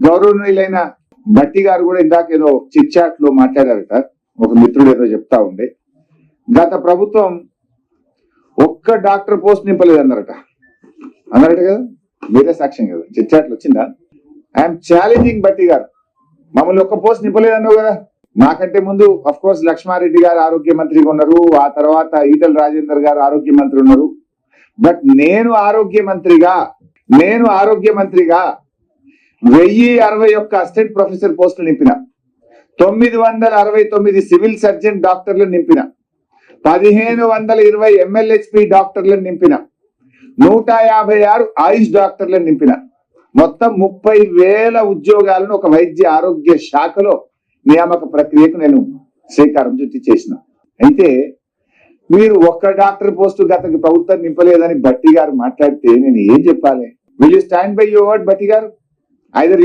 గౌరవనీయులైన భట్టి గారు కూడా ఇందాక ఏదో చిట్ చాట్ లో మాట్లాడారట, ఒక మిత్రుడు ఏదో చెప్తా ఉండే, గత ప్రభుత్వం ఒక్క డాక్టర్ పోస్ట్ నింపలేదు అన్నారట కదా, మీరే సాక్ష్యం కదా, చిట్ చాట్లు వచ్చిందా? ఐఎమ్ ఛాలెంజింగ్ భట్టి గారు, మమ్మల్ని ఒక్క పోస్ట్ నింపలేదు అన్నావు కదా. మాకంటే ముందు అఫ్ కోర్స్ లక్ష్మారెడ్డి గారు ఆరోగ్య మంత్రిగా ఉన్నారు, ఆ తర్వాత ఈటల రాజేందర్ గారు ఆరోగ్య మంత్రి ఉన్నారు. బట్ నేను ఆరోగ్య మంత్రిగా 1061 అసిస్టెంట్ ప్రొఫెసర్ పోస్టులు నింపిన, 969 సివిల్ సర్జన్ డాక్టర్లను నింపిన, 1520 MLHP డాక్టర్లను నింపిన, 156 ఆయుష్ డాక్టర్లను నింపిన, మొత్తం 30,000 ఉద్యోగాలను ఒక వైద్య ఆరోగ్య శాఖలో నియామక ప్రక్రియకు నేను శ్రీకారం చుట్టి చేసిన. అయితే మీరు ఒక్క డాక్టర్ పోస్టు గత ప్రభుత్వం నింపలేదని భట్టి గారు మాట్లాడితే నేను ఏం చెప్పాలి? Will you stand by your word Bhatti గారు? ఐదర్